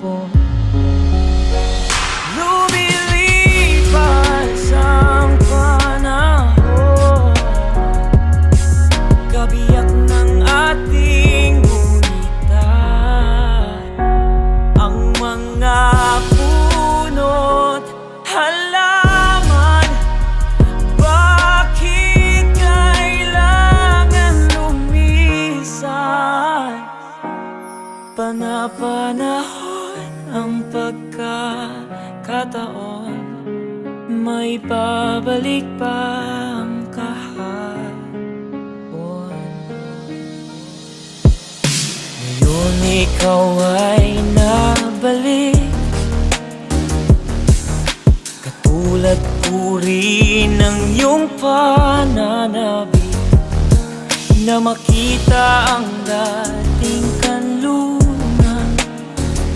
kahapon. Lumilipas ang panahon, kabiyak ng ating gunitan. Ang mga puno't halaman, bakit kailangan lumisan? Pana-panahon ang pagkakataon, may babalik pa ang kahapon. Ngayon ikaw ay nabalik, katulad puri ng iyong pananabik, na makita ang lahat